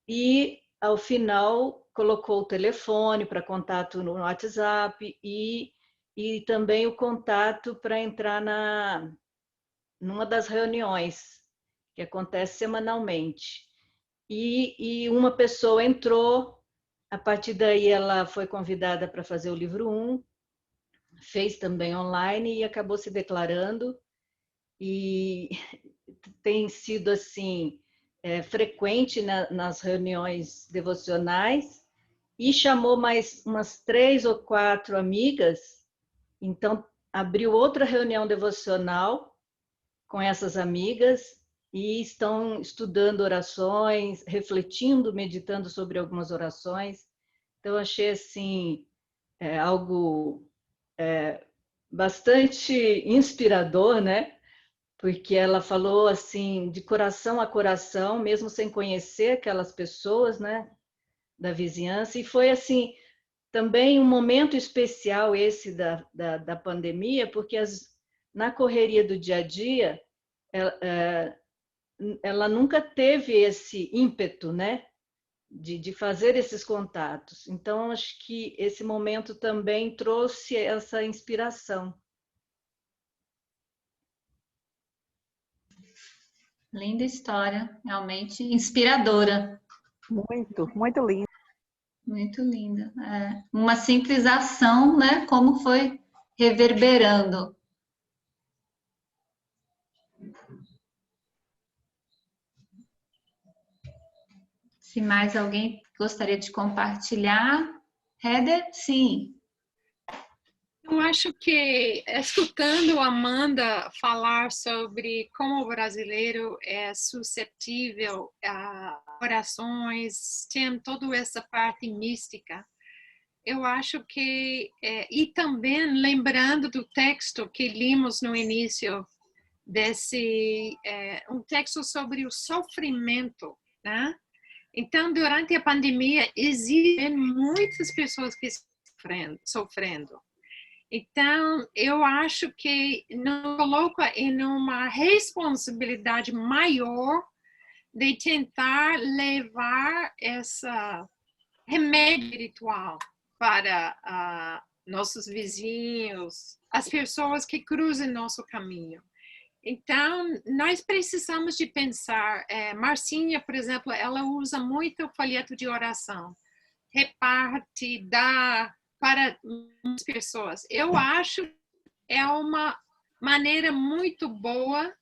e, ao final, colocou o telefone para contato no WhatsApp e também o contato para entrar numa das reuniões que acontece semanalmente. E uma pessoa entrou, a partir daí ela foi convidada para fazer o livro 1, fez também online e acabou se declarando, e tem sido assim frequente nas reuniões devocionais, e chamou mais umas 3 ou 4 amigas, então abriu outra reunião devocional com essas amigas e estão estudando orações, refletindo, meditando sobre algumas orações. Então, achei assim algo bastante inspirador, né? Porque ela falou assim de coração a coração, mesmo sem conhecer aquelas pessoas, né? Da vizinhança, e foi assim também um momento especial esse da pandemia, porque na correria do dia a dia ela nunca teve esse ímpeto, né? de fazer esses contatos. Então, acho que esse momento também trouxe essa inspiração. Linda história, realmente inspiradora. Muito lindo. Muito linda. É, uma simples ação, né? Como foi reverberando. Se mais alguém gostaria de compartilhar. Heather, sim. Eu acho que, escutando a Amanda falar sobre como o brasileiro é suscetível a orações, tem toda essa parte mística, eu acho que, e também lembrando do texto que limos no início desse, um texto sobre o sofrimento, né? Então, durante a pandemia, existem muitas pessoas que estão sofrendo. Então, eu acho que nos coloca em uma responsabilidade maior de tentar levar essa remédio espiritual para nossos vizinhos, as pessoas que cruzam nosso caminho. Então, nós precisamos de pensar, Marcinha, por exemplo, ela usa muito o folheto de oração, reparte, dá para muitas pessoas. Eu acho que é uma maneira muito boa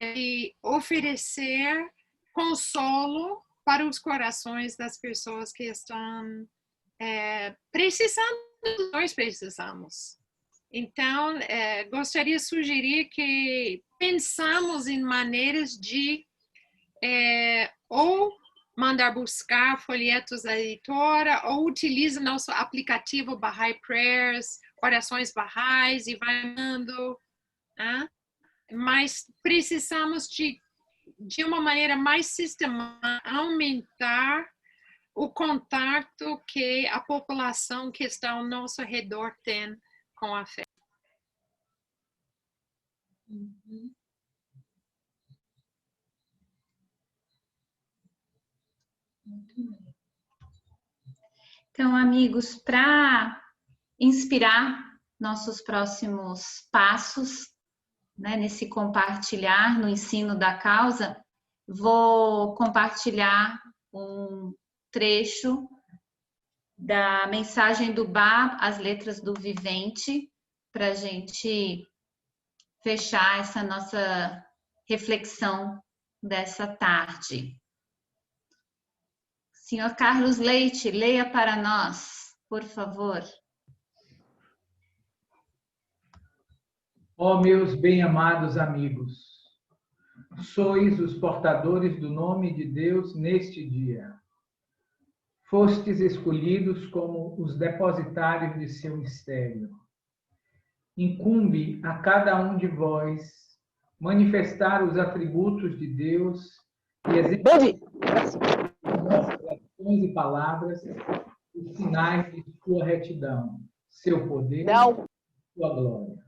de oferecer consolo para os corações das pessoas que estão precisando, nós precisamos. Então, gostaria de sugerir que pensamos em maneiras de ou mandar buscar folhetos da editora, ou utilize nosso aplicativo Bahá'í Prayers, Orações Bahá'ís, e vai mandando. Né? Mas precisamos de uma maneira mais sistemática, aumentar o contato que a população que está ao nosso redor tem com a fé. Uhum. Muito bem. Então, amigos, para inspirar nossos próximos passos, né, nesse compartilhar, no ensino da causa, vou compartilhar um trecho da mensagem do Bá, as letras do Vivente, para a gente fechar essa nossa reflexão dessa tarde. Senhor Carlos Leite, leia para nós, por favor. Ó meus bem-amados amigos, sois os portadores do nome de Deus neste dia. Fostes escolhidos como os depositários de seu mistério. Incumbe a cada um de vós manifestar os atributos de Deus e exemplificar com vossas ações e palavras os sinais de sua retidão, seu poder e sua glória.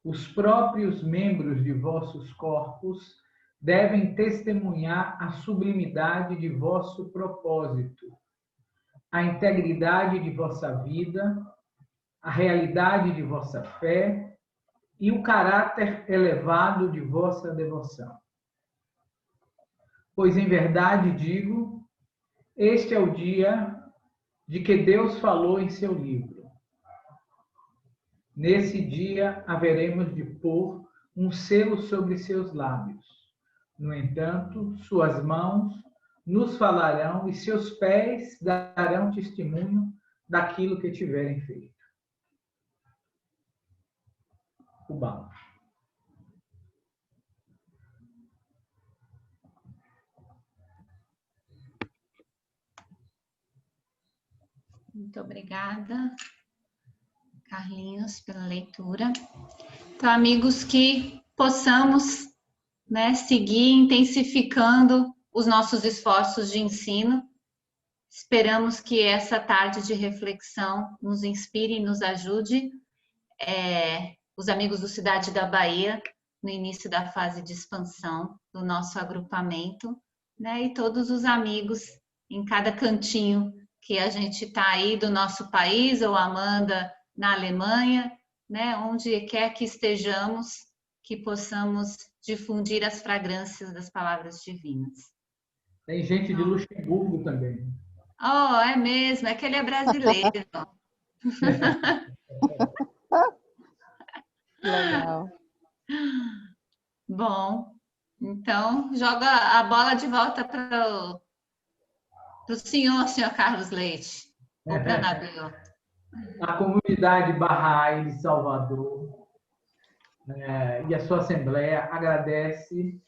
Os próprios membros de vossos corpos devem testemunhar a sublimidade de vosso propósito, a integridade de vossa vida, a realidade de vossa fé e o caráter elevado de vossa devoção. Pois em verdade digo, este é o dia de que Deus falou em seu livro. Nesse dia haveremos de pôr um selo sobre seus lábios. No entanto, suas mãos nos falarão e seus pés darão testemunho daquilo que tiverem feito. O Bá. Muito obrigada, Carlinhos, pela leitura. Então, amigos, que possamos, né, seguir intensificando os nossos esforços de ensino. Esperamos que essa tarde de reflexão nos inspire e nos ajude. Os amigos do Cidade da Bahia, no início da fase de expansão do nosso agrupamento, né? E todos os amigos em cada cantinho que a gente está aí do nosso país, ou Amanda na Alemanha, né? Onde quer que estejamos, que possamos difundir as fragrâncias das palavras divinas. Tem gente de Luxemburgo também. Oh, é mesmo, é que ele é brasileiro. Legal. Bom, então joga a bola de volta para o senhor Carlos Leite, ou para a Nabil. A comunidade Bahá'í de Salvador e a sua Assembleia agradece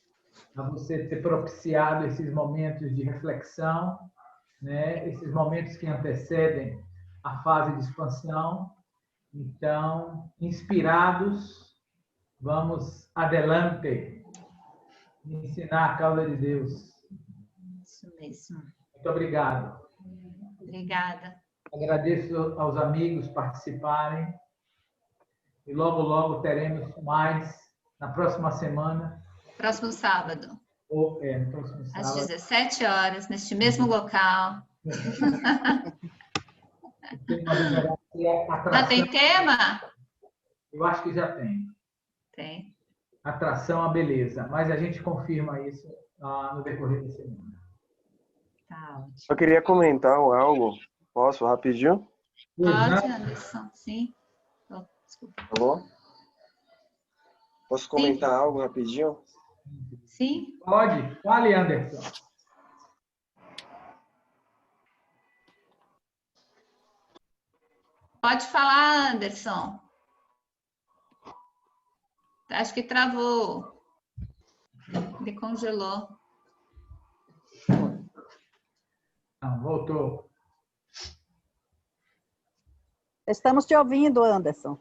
a você ter propiciado esses momentos de reflexão, né? Esses momentos que antecedem a fase de expansão. Então, inspirados, vamos adelante, ensinar a causa de Deus. Isso mesmo. Muito obrigado. Obrigada. Agradeço aos amigos participarem e logo, logo teremos mais na próxima semana. Próximo sábado. No próximo sábado. Às 17 horas, neste mesmo local. Já tem tema? Eu acho que já tem. Tem. Atração à beleza. Mas a gente confirma isso no decorrer da semana. Tá ótimo. Eu queria comentar algo. Posso, rapidinho? Pode, Anderson. Sim. Oh, desculpa. Tá bom? Posso comentar algo rapidinho? Sim. Pode. Fale, Anderson. Pode falar, Anderson. Acho que travou. Ele congelou. Não, voltou. Estamos te ouvindo, Anderson.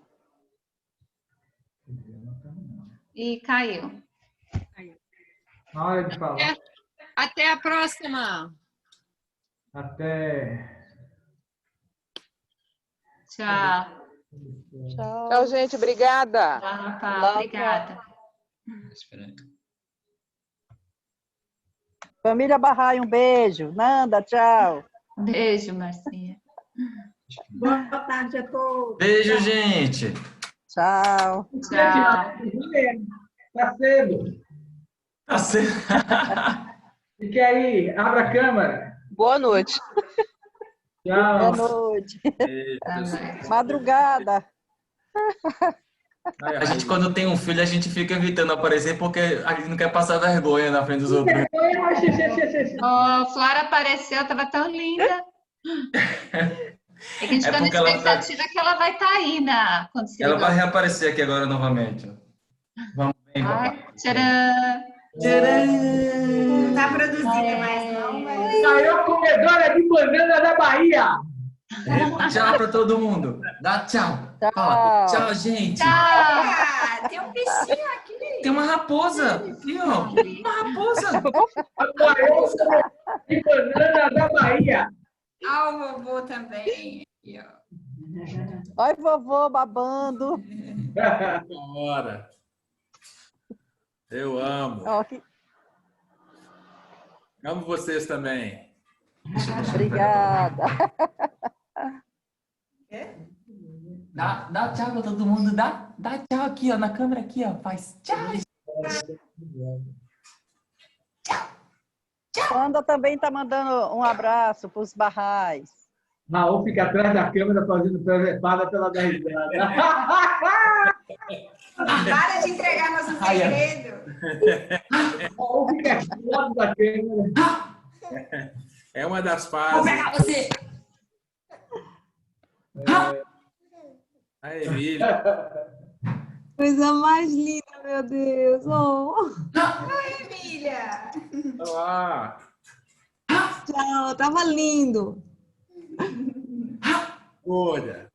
E caiu. Na hora de falar. Até a próxima. Até. Tchau. Tchau, gente. Obrigada. Tchau, obrigada. Família Bahá'í, um beijo. Nanda, tchau. Beijo, Marcinha. Boa tarde a todos. Beijo, gente. Tchau. Tchau. Tá cedo. Tá cedo. Fique aí. Abra a câmera. Boa noite. Tchau. Boa noite. Madrugada. A gente, quando tem um filho, a gente fica evitando aparecer porque a gente não quer passar vergonha na frente dos outros. Oh, Flora apareceu, estava tão linda. É que a gente está na expectativa que ela vai estar aí quando se Ela vai reaparecer aqui agora novamente. Vamos bem, papai. Tcharam! Não tá produzindo mais, não, mas... Maior comedora de banana da Bahia. Tchau pra todo mundo. Dá tchau. Tchau. Fala, tchau, gente. Ah, tem um bichinho aqui. Tem uma raposa. Aqui, ó. Uma raposa. A maior de banana da Bahia. Ah, o vovô também. Aqui, ó. Olha o vovô babando. Bora. Eu amo. Ó, que... Amo vocês também. Obrigada. Dá tchau pra todo mundo. Dá tchau aqui, ó. Na câmera aqui, ó. Faz tchau. Wanda também está mandando um abraço para os Bahá'ís. Raul fica atrás da câmera fazendo presepada pela dar risada. Para de entregar nosso segredo. Raul fica atrás da câmera. É uma das fases. Vou pegar você. A Emília. Coisa mais linda, meu Deus. Oh. Oi, Emília. Olá. Tchau, tava lindo. Olha.